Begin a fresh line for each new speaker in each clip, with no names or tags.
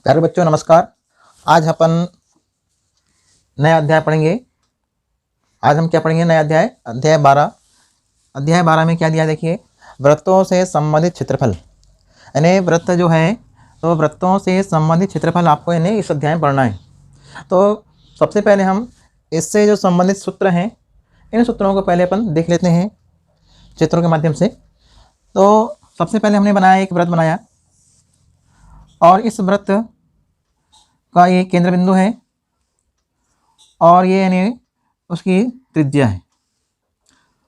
प्यारे बच्चों नमस्कार। आज अपन नया अध्याय पढ़ेंगे। आज हम क्या पढ़ेंगे? नया अध्याय, अध्याय 12। अध्याय 12 में क्या दिया देखिए, वृत्तों से संबंधित क्षेत्रफल। यानी वृत्त जो है तो वृत्तों से संबंधित क्षेत्रफल आपको यानी इस अध्याय में पढ़ना है। तो सबसे पहले हम इससे जो संबंधित सूत्र हैं इन सूत्रों को पहले अपन देख लेते हैं चित्रों के माध्यम से। तो सबसे पहले हमने बनाया, एक वृत्त बनाया और इस वृत्त का ये केंद्र बिंदु है और ये यानी उसकी त्रिज्या है।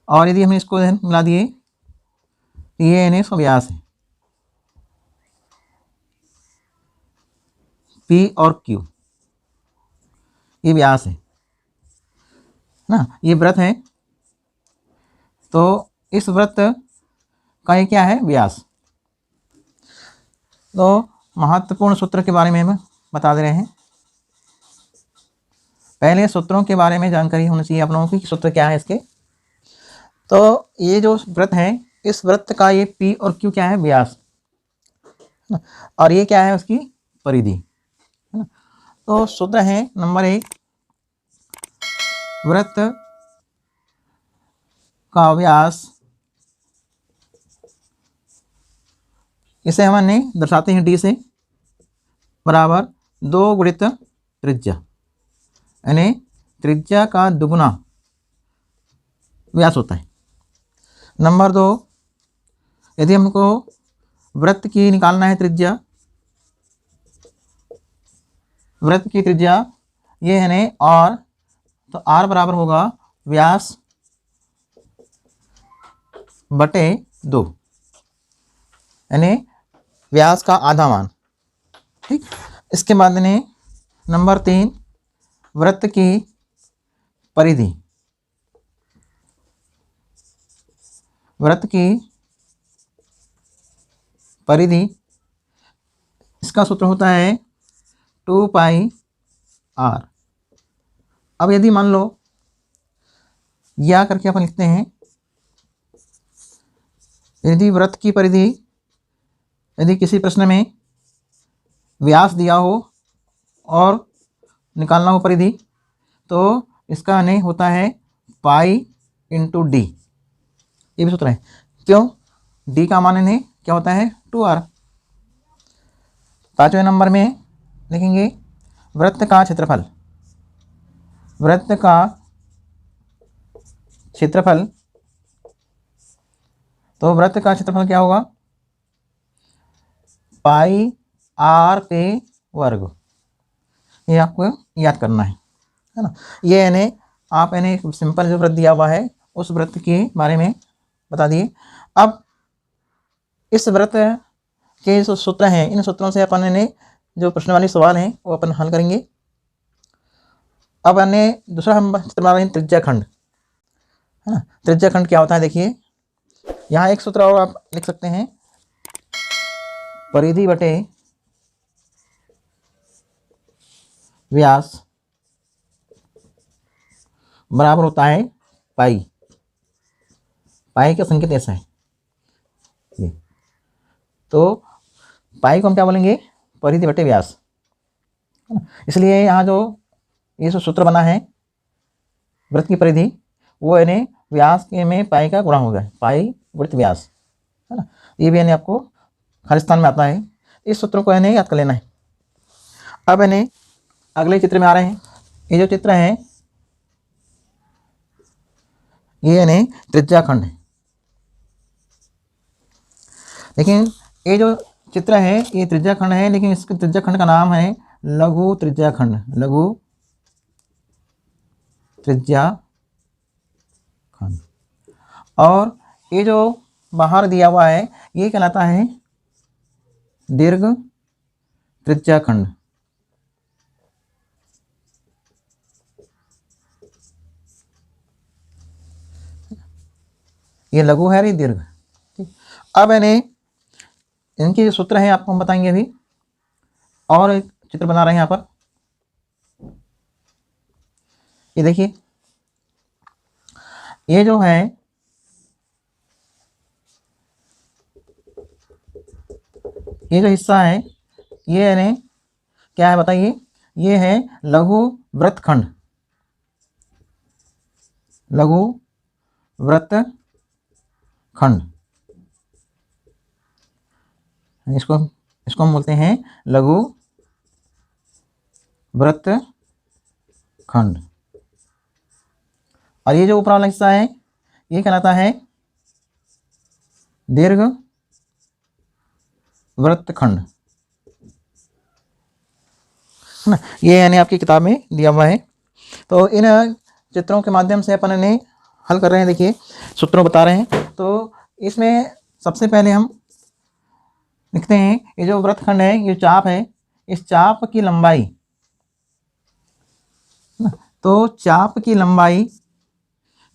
और यदि हम इसको मिला दिए तो ये यानी इसका व्यास है, P और Q, ये व्यास है ना, ये वृत्त है। तो इस वृत्त का ये क्या है? व्यास। तो महत्वपूर्ण सूत्र के बारे में हम बता दे रहे हैं। पहले सूत्रों के बारे में जानकारी होनी चाहिए आप लोगों की, सूत्र क्या है इसके। तो ये जो वृत्त है, इस वृत्त का ये P और Q क्या है? व्यास, और ये क्या है? उसकी परिधि, है ना। तो सूत्र है नंबर 1, वृत्त का व्यास, इसे हमने दर्शाते हैं D से बराबर 2 गुणित त्रिज्या, यानी त्रिज्या का दुगुना व्यास होता है। नंबर 2, यदि हमको वृत्त की निकालना है त्रिज्या, वृत्त की त्रिज्या ये है न और, तो R बराबर होगा व्यास बटे 2, यानी व्यास का आधा मान। ठीक। इसके बाद ने नंबर 3, वृत्त की परिधि, वृत्त की परिधि, इसका सूत्र होता है 2 पाई R। अब यदि मान लो या करके अपन लिखते हैं, यदि वृत्त की परिधि, यदि किसी प्रश्न में व्यास दिया हो और निकालना हो परिधि, तो इसका नहीं होता है पाई इंटू डी, ये भी सूत्र है। क्यों? डी का मान नहीं क्या होता है? 2R। 5वें नंबर में लिखेंगे वृत्त का क्षेत्रफल, वृत्त का क्षेत्रफल। तो वृत्त का क्षेत्रफल क्या होगा? पाई R पे वर्ग, ये आपको याद करना है ना। ये यानी आप यानी सिंपल जो वृत्त दिया हुआ है उस वृत्त के बारे में बता दिए। अब इस वृत्त के जो सूत्र हैं, इन सूत्रों से अपन ने जो प्रश्न वाले सवाल हैं वो अपन हल करेंगे। अब अन्य दूसरा हम चित्र बना रहे हैं त्रिज्या खंड, है ना। त्रिज्या खंड क्या होता है देखिए, यहाँ एक सूत्र और आप लिख सकते हैं, परिधि बटे व्यास बराबर होता है पाई। पाई का संकेत ऐसा है ये, तो पाई को हम क्या बोलेंगे? परिधि बटे व्यास। इसलिए यहाँ जो ये जो सूत्र बना है वृत्त की परिधि, वो यानी व्यास के में पाई का गुणा हो गया, पाई गुणित व्यास, है ना। ये भी यानी आपको हर स्थान में आता है। इस सूत्र को यानी याद कर लेना है। अब यानी अगले चित्र में आ रहे हैं। ये जो चित्र है ये यानी त्रिज्या खंड है, लेकिन ये जो चित्र है ये त्रिज्या खंड है, लेकिन इसके त्रिज्या खंड का नाम है लघु त्रिज्या खंड, लघु त्रिज्या खंड। और ये जो बाहर दिया हुआ है ये कहलाता है दीर्घ त्रिज्या खंड। ये लघु है, ये दीर्घ। ठीक। अब यानी इनके जो सूत्र हैं आपको हम बताएंगे अभी। और एक चित्र बना रहे हैं यहाँ पर, ये देखिए, ये जो है ये जो हिस्सा है ये यानी क्या है बताइए? ये है लघु वृत्तखंड, लघु वृत्तखंड। इसको इसको हम बोलते हैं लघु वृत्तखंड। और ये जो ऊपर वाला हिस्सा है ये कहलाता है दीर्घ वृत्तखंड, है ना। ये यानी आपकी किताब में दिया हुआ है। तो इन चित्रों के माध्यम से अपन इन्हें हल कर रहे हैं। देखिए सूत्रों बता रहे हैं। तो इसमें सबसे पहले हम लिखते हैं ये जो वृत्तखंड है, ये चाप है, इस चाप की लंबाई, तो चाप की लंबाई,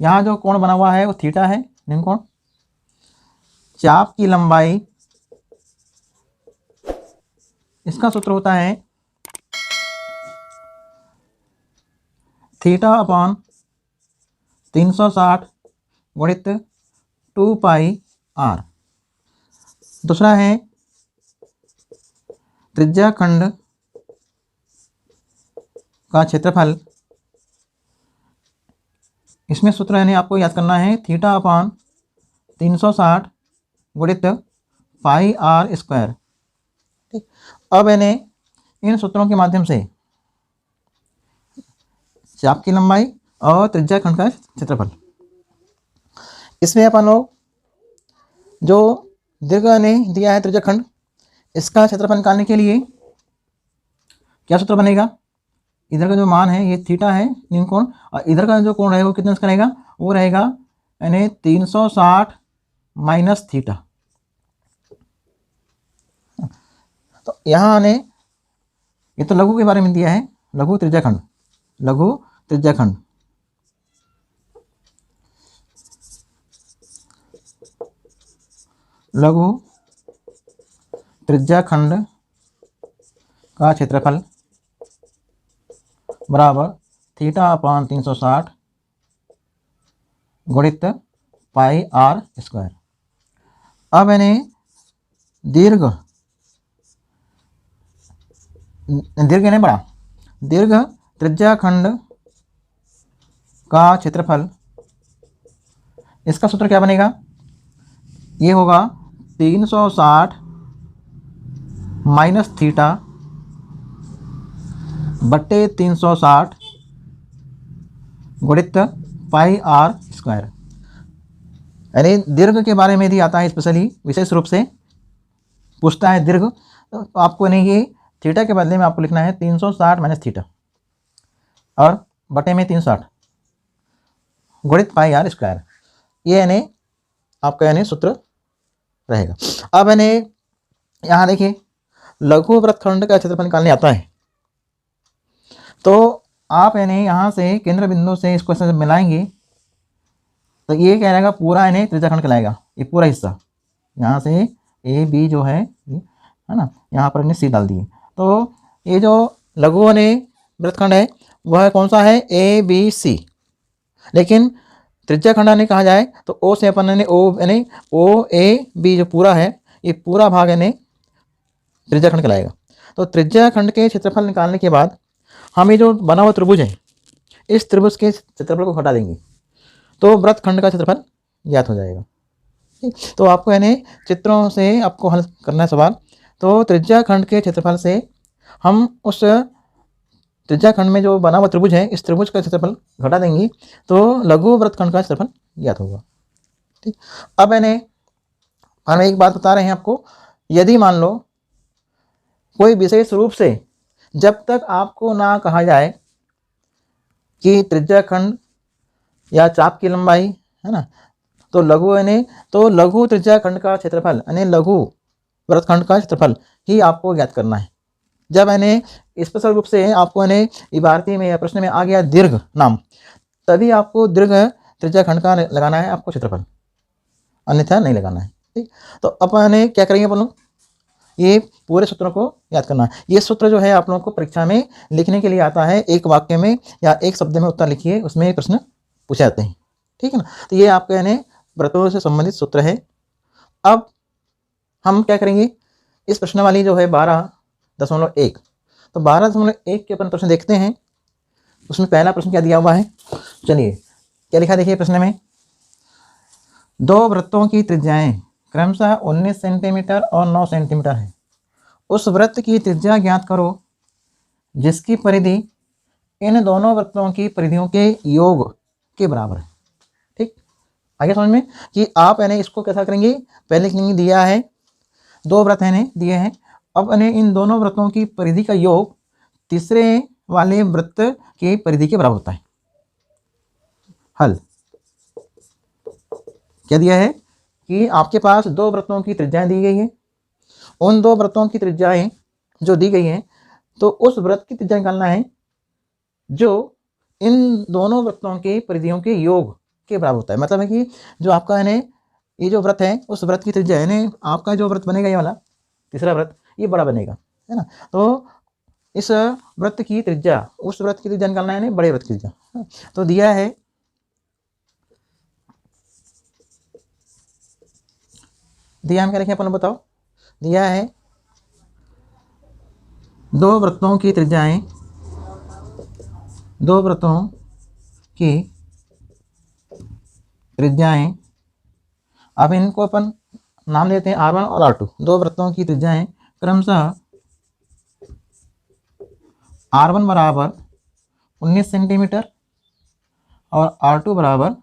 यहाँ जो कोण बना हुआ है वो थीटा है, निम्न कोण। चाप की लंबाई, इसका सूत्र होता है थीटा अपॉन 360 गुणित 2 पाई आर। दूसरा है त्रिज्या खंड का क्षेत्रफल, इसमें सूत्र यानी आपको याद करना है थीटा अपॉन 360 गुणित पाई आर स्क्वायर। ठीक, अब यानी इन सूत्रों के माध्यम से चाप की लंबाई और त्रिज्या खंड का क्षेत्रफल, इसमें अपन लोग जो दीर्घ ने दिया है त्रिज्या खंड, इसका क्षेत्रफल निकालने के लिए क्या सूत्र बनेगा? इधर का जो मान है ये थीटा है, निम्न कोण, और इधर का जो कोण रहेगा वो कितना रहेगा? वो रहेगा यानी 360 माइनस थीटा। तो यहाँ आने ये तो लघु के बारे में दिया है, लघु त्रिज्या खंड, लघु त्रिज्या खंड। लघु त्रिज्या खंड का क्षेत्रफल बराबर थीटा अपॉन 360 गुणित पाई आर स्क्वायर। अब यानी दीर्घ यानी बड़ा दीर्घ त्रिज्या खंड का क्षेत्रफल, इसका सूत्र क्या बनेगा? ये होगा 360 माइनस थीटा बट्टे 360 गुणित पाई आर स्क्वायर। यानी दीर्घ के बारे में यदि आता है स्पेशली विशेष रूप से पूछता है दीर्घ, तो आपको नहीं ये थीटा के बदले में आपको लिखना है 360 माइनस थीटा और बटे में 360 गुणित पाई आर स्क्वायर। ये यानी आपका यानी सूत्र रहेगा। अब यानी यहाँ देखिए लघु वृत्तखंड का क्षेत्रफल निकालने आता है, तो आप यानी यहाँ से केंद्र बिंदु से इसको ऐसे मिलाएंगे तो ये क्या रहेगा? पूरा यानी त्रिज्या खंड कहलाएगा। ये पूरा हिस्सा यहाँ से ए बी जो है ना, यहाँ पर हमने सी डाल दिए। तो ये जो लघु यानी वृत्तखंड है वह कौन सा है? A B C. लेकिन त्रिज्या खंड यानी कहा जाए तो ओ से अपन यानी ओ ए बी जो पूरा है, ये पूरा भाग यानी त्रिज्या खंड कहलाएगा। तो त्रिज्या खंड के क्षेत्रफल निकालने के बाद हम ये जो बना हुआ त्रिभुज है, इस त्रिभुज के क्षेत्रफल को घटा देंगे तो वृत्तखंड का क्षेत्रफल ज्ञात हो जाएगा। ठीक, तो आपको यानी चित्रों से आपको हल करना है सवाल। तो त्रिज्या खंड के क्षेत्रफल से हम उस त्रिज्या खंड में जो बना हुआ त्रिभुज है, इस त्रिभुज का क्षेत्रफल घटा देंगे तो लघु वृत्तखंड का क्षेत्रफल ज्ञात होगा। ठीक, अब यानी हम एक बात बता रहे हैं आपको, यदि मान लो कोई विशेष रूप से जब तक आपको ना कहा जाए कि त्रिज्या खंड या चाप की लंबाई, है ना, तो लघु यानी तो लघु त्रिज्या खंड का क्षेत्रफल यानी लघु वृत्तखंड का क्षेत्रफल ही आपको ज्ञात करना है। जब यानी स्पेशल रूप से आपको यानी इबारती में या प्रश्न में आ गया दीर्घ नाम, तभी आपको दीर्घ त्रिज्या खंड का लगाना है आपको क्षेत्रफल, अन्यथा नहीं लगाना है। ठीक, तो अपन क्या करेंगे अपन लोग, ये पूरे सूत्रों को याद करना है। ये सूत्र जो है आप लोगों को परीक्षा में लिखने के लिए आता है, एक वाक्य में या एक शब्द में उत्तर लिखिए, उसमें प्रश्न पूछे जाते हैं। ठीक है ना। तो ये आपका यानी वृत्तों से संबंधित सूत्र है। अब हम क्या करेंगे, इस प्रश्न वाली जो है 12.1, तो 12.1 के अपन प्रश्न देखते हैं। उसमें पहला प्रश्न क्या दिया हुआ है, चलिए क्या लिखा देखिए प्रश्न में। दो वृत्तों की त्रिज्याएं क्रमशः 19 सेंटीमीटर और 9 सेंटीमीटर है। उस वृत्त की त्रिज्या ज्ञात करो जिसकी परिधि इन दोनों वृत्तों की परिधियों के योग के बराबर है। ठीक, आगे समझ में कि आप यानी इसको कैसा करेंगे, पहले लिखेंगे दिया है दो वृत्त है दिए हैं, अब इन दोनों वृत्तों की परिधि का योग तीसरे वाले वृत्त की परिधि के बराबर होता है। हल क्या दिया है कि आपके पास दो वृत्तों की त्रिज्याएं दी गई है, उन दो वृत्तों की त्रिज्याएं जो दी गई हैं तो उस वृत्त की त्रिज्या निकालना है जो इन दोनों वृत्तों के परिधियों के योग के बराबर होता है। मतलब है कि जो आपका है ये जो वृत्त है उस वृत्त की त्रिज्या है आपका जो वृत्त बनेगा ये वाला तीसरा वृत्त ये बड़ा बनेगा, है ना। तो इस वृत्त की त्रिज्या उस वृत्त की त्रिज्या निकालना है बड़े वृत्त की त्रिज्या। तो दिया है हम क्या लिखें अपन बताओ, दिया है दो वृत्तों की त्रिज्याएं, दो वृत्तों की त्रिज्याएं, अब इनको अपन नाम देते हैं R1 और R2। दो वृत्तों की त्रिज्याएं क्रमशः R1 बराबर 19 सेंटीमीटर और R2 बराबर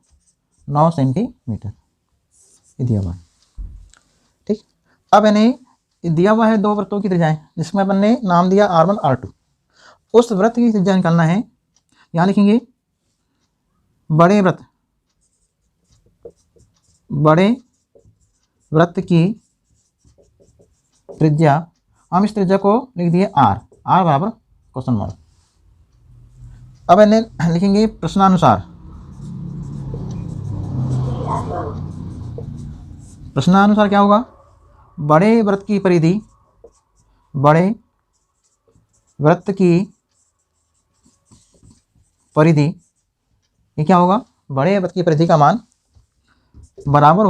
9 सेंटीमीटर ये दिया हुआ है। ठीक, अब दिया हुआ है दो वृत्तों की त्रिज्याएं जिसमें अपन ने नाम दिया R1 R2। उस वृत्त की त्रिज्या निकालना है, यहाँ लिखेंगे बड़े वृत्त की त्रिज्या, हम इस त्रिज्या को लिख दिए R बराबर क्वेश्चन मार्क। अब लिखेंगे प्रश्नानुसार, प्रश्नानुसार क्या होगा, बड़े वृत्त की परिधि, बड़े वृत्त की परिधि ये क्या होगा, बड़े वृत्त की परिधि का मान बराबर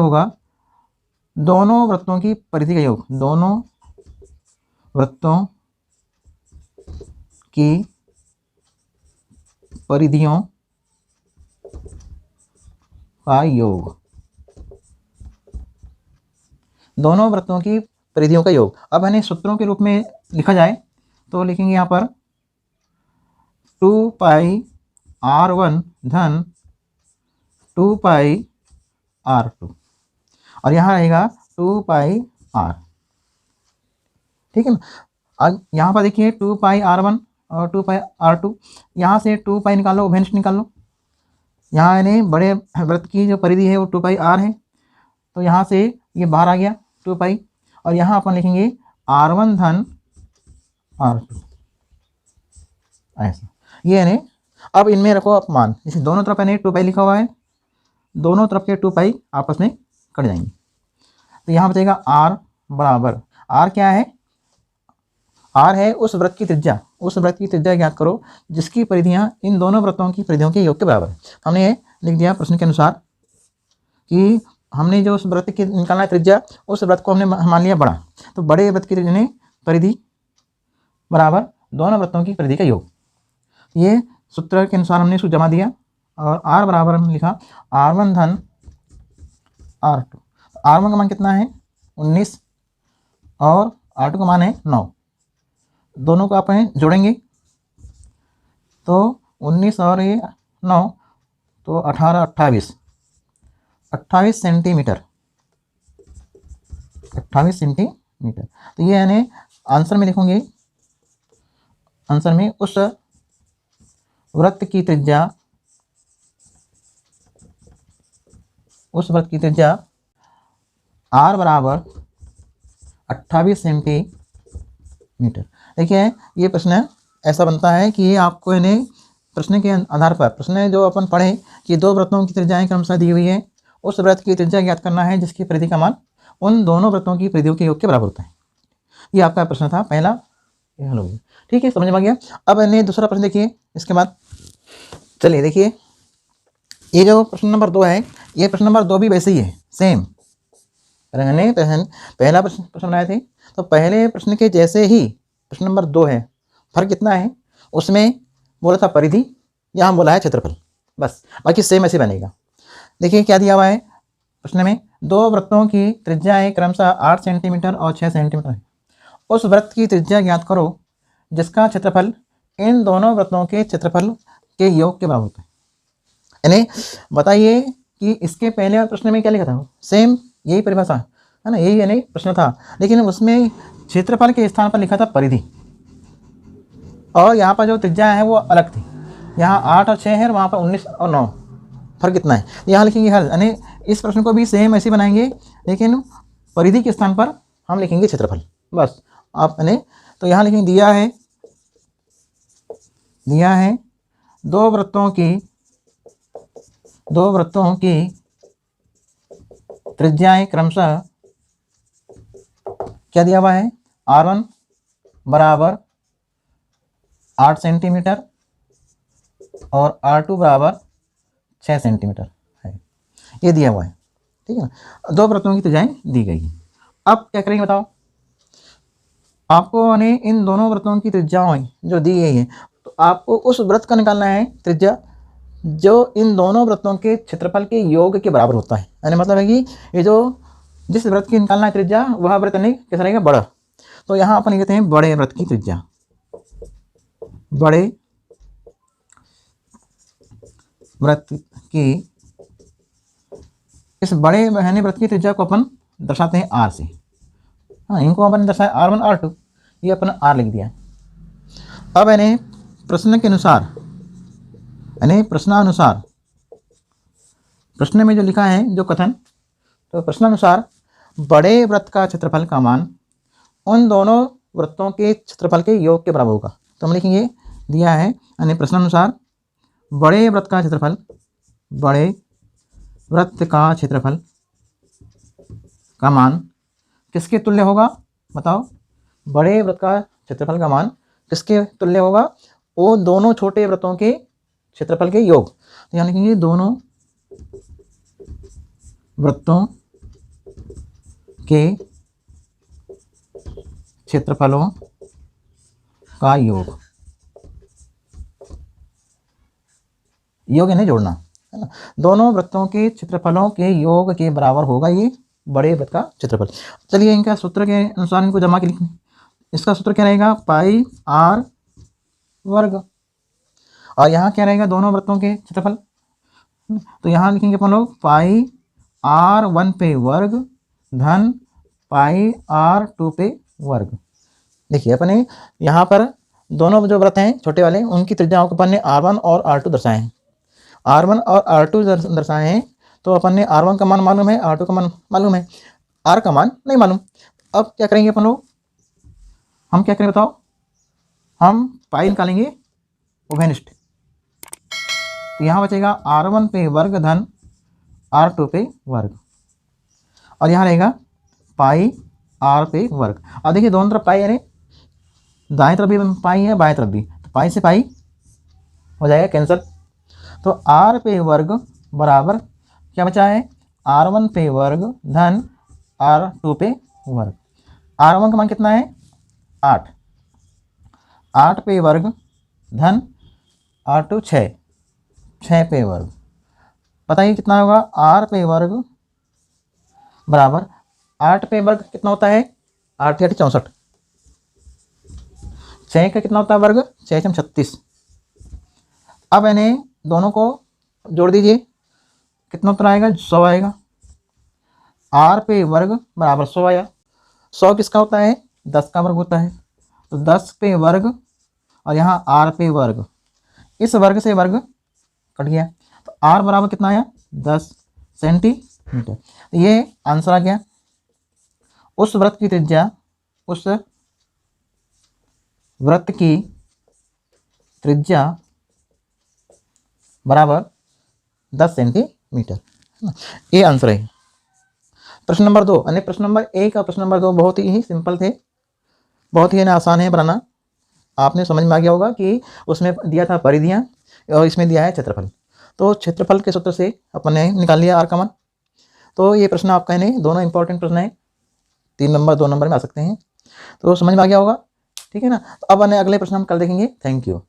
होगा दोनों वृत्तों की परिधि का योग, दोनों वृत्तों की परिधियों का योग, दोनों वृत्तों की परिधियों का योग। अब सूत्रों के रूप में लिखा जाए तो लिखेंगे यहाँ पर 2 पाई R1 धन 2 पाई R2 और यहाँ रहेगा 2 पाई R। ठीक है ना। यहाँ पर देखिए 2 पाई R1 और 2 पाई R2, यहाँ से 2 पाई निकालो, उभयनिष्ठ निकाल लो। यहाँ बड़े वृत्त की जो परिधि है वो 2 पाई R है, तो यहाँ से ये बाहर आ गया 2 पाई और यहाँ अपन लिखेंगे R1 धन R2 ऐसा। ये अब इनमें रखो आप मान, जैसे दोनों तरफ 2 पाई लिखा हुआ है, दोनों तरफ के 2 पाई आपस में कट जाएंगे। तो यहाँ बचेगा R बराबर, R क्या है, R है उस वृत्त की त्रिज्या, उस वृत्त की त्रिज्या ज्ञात करो जिसकी परिधियाँ इन दोनों वृत्तों की परिधियों के योग के बराबर है। हमने ये लिख दिया प्रश्न के अनुसार कि हमने जो उस वृत्त की निकालना है त्रिज्या, उस वृत्त को हमने मान लिया बड़ा, तो बड़े वृत्त की परिधि बराबर दोनों वृत्तों की परिधि का योग। ये सूत्र के अनुसार हमने इसको जमा दिया और R बराबर हमने लिखा R1 धन R2। R1 का मान कितना है 19 और R2 का मान है 9, दोनों को आप जोड़ेंगे तो 19 और ये 9 तो 18 28 सेंटीमीटर, 28 सेंटीमीटर। तो ये आंसर में लिखूंगे, आंसर में उस वृत्त की त्रिज्या, उस वृत्त की त्रिज्या R बराबर 28 सेंटीमीटर। देखिए ये प्रश्न ऐसा बनता है कि आपको प्रश्न के आधार पर, प्रश्न जो अपन पढ़े कि दो वृत्तों की त्रिज्याएं क्रमशः दी हुई है, उस वृत्त की त्रिज्या ज्ञात करना है जिसकी परिधि का मान उन दोनों वृत्तों की परिधियों के योग के बराबर होता है। ये आपका प्रश्न था पहला, ये हल हो गया। ठीक है, समझ में आ गया। अब दूसरा प्रश्न देखिए इसके बाद, चलिए देखिए ये जो प्रश्न नंबर 2 है, ये प्रश्न नंबर 2 भी वैसे ही है सेम, पहला प्रश्न बनाए थे, तो पहले प्रश्न के जैसे ही प्रश्न नंबर 2 है, फर्क कितना है, उसमें बोला था परिधि, यहाँ बोला है क्षेत्रफल, बस बाकी सेम ऐसे बनेगा। देखिए क्या दिया हुआ है प्रश्न में, 2 वृत्तों की त्रिज्याएं क्रमशः 8 सेंटीमीटर और 6 सेंटीमीटर है। उस वृत्त की त्रिज्या ज्ञात करो जिसका क्षेत्रफल इन दोनों वृत्तों के क्षेत्रफल के योग के बराबर होता है। यानी बताइए कि इसके पहले वाले प्रश्न में क्या लिखा था, सेम यही परिभाषा है ना, यही यानी प्रश्न था, लेकिन उसमें क्षेत्रफल के स्थान पर लिखा था परिधि, और यहाँ पर जो त्रिज्या है वो अलग थी, यहाँ 8 और 6 है, वहाँ पर 19 और 9, फर्क कितना है, यहाँ लिखेंगे हल। यानी इस प्रश्न को भी सेम ऐसे बनाएंगे, लेकिन परिधि के स्थान पर हम लिखेंगे क्षेत्रफल, बस आप यानी तो यहाँ लिखेंगे दिया है 2 वृत्तों की त्रिज्याएं क्रमशः क्या दिया हुआ है, R1 बराबर 8 सेंटीमीटर और R2 बराबर 6 सेंटीमीटर है, ये दिया हुआ है, ठीक है ना। 2 वृत्तों की त्रिज्याएं दी गई है। अब क्या करेंगे बताओ, आपको ने इन दोनों वृत्तों की त्रिज्याएं जो दी गई हैं, तो आपको उस वृत्त का निकालना है त्रिज्या जो इन दोनों वृत्तों के क्षेत्रफल के योग के बराबर होता है। यानी मतलब है कि ये जो जिस वृत्त की निकालना है त्रिज्या, वह वृत्त नहीं कैसा रहेगा, बड़ा। तो यहाँ अपन कहते हैं बड़े वृत्त की त्रिज्या, बड़े वृत्त की, इस बड़े वृत्त की त्रिज्या को अपन दर्शाते हैं R से। हाँ, इनको अपन दर्शाए R1 R2, ये अपन R लिख दिया। अब यानी प्रश्न के अनुसार, यानी प्रश्नानुसार, प्रश्न में जो लिखा है जो कथन, तो प्रश्नानुसार बड़े वृत्त का क्षेत्रफल का मान उन दोनों वृत्तों के क्षेत्रफल के योग के बराबर होगा। तो हम लिखेंगे दिया है, यानी प्रश्नानुसार बड़े वृत्त का क्षेत्रफल, बड़े वृत्त का क्षेत्रफल का मान किसके तुल्य होगा, बताओ, बड़े वृत्त का क्षेत्रफल का मान किसके तुल्य होगा, वो दोनों छोटे वृत्तों के क्षेत्रफल के योग। तो यहाँ लिखेंगे दोनों वृत्तों के क्षेत्रफलों का योग, योग यानी जोड़ना है ना, दोनों वृत्तों के क्षेत्रफलों के योग के बराबर होगा ये बड़े वृत्त का क्षेत्रफल। चलिए इनका सूत्र के अनुसार इनको जमा के लिखने, इसका सूत्र क्या रहेगा, पाई R वर्ग, और यहाँ क्या रहेगा, दोनों वृत्तों के क्षेत्रफल, तो यहाँ लिखेंगे अपन लोग पाई R1 पे वर्ग धन पाई R2 पे वर्ग। देखिए अपने यहाँ पर दोनों जो वृत्त हैं छोटे वाले, उनकी त्रिज्याओं को अपन ने R1 और R2 दर्शाए हैं, R1 और R2 दर्शाए हैं, तो अपन ने R1 का मान मालूम है, R2 का मान मालूम है, R का मान नहीं मालूम। अब क्या करेंगे अपन लोग, हम क्या करेंगे बताओ, हम पाई निकालेंगे उभयनिष्ठ, तो यहाँ बचेगा R1 पे वर्ग धन R2 पे वर्ग, और यहाँ रहेगा पाई R पे वर्ग। अब देखिए दोनों तरफ पाई, यानी दाएं तरफ भी पाई है, बाएं तरफ भी, तो पाई से पाई हो जाएगा कैंसिल, तो R पे वर्ग बराबर क्या बचा है, R1 पे वर्ग धन R2 पे वर्ग। R1 का मान कितना है 8, 8 पे वर्ग धन R2 6, 6 पे वर्ग, बताइए कितना होगा, R पे वर्ग बराबर 8 पे वर्ग कितना होता है, 8 8 64, 6 का कितना होता है वर्ग, 6 6 36। अब इन्हें दोनों को जोड़ दीजिए, कितना उत्तर आएगा, 100 आएगा। R पे वर्ग बराबर 100 आया, 100 किसका होता है, 10 का वर्ग होता है, तो 10 पे वर्ग और यहाँ R पे वर्ग, इस वर्ग से वर्ग कट गया, तो R बराबर कितना आया, 10 सेंटीमीटर। तो ये आंसर आ गया, उस वृत्त की त्रिज्या, उस वृत्त की त्रिज्या बराबर 10 सेंटीमीटर, ये आंसर है। प्रश्न नंबर 2, यानी प्रश्न नंबर 1 और प्रश्न नंबर 2 बहुत ही सिंपल थे, बहुत ही आसान है बनाना, आपने समझ में आ गया होगा कि उसमें दिया था परिधियाँ और इसमें दिया है क्षेत्रफल। तो क्षेत्रफल के सूत्र से अपन ने निकाल लिया R का मान, तो ये प्रश्न आपका है नहीं, दोनों इंपॉर्टेंट प्रश्न है, 3 नंबर 2 नंबर में आ सकते हैं। तो समझ में आ गया होगा, ठीक है ना। तो अब अगले प्रश्न हम कल देखेंगे। Thank you.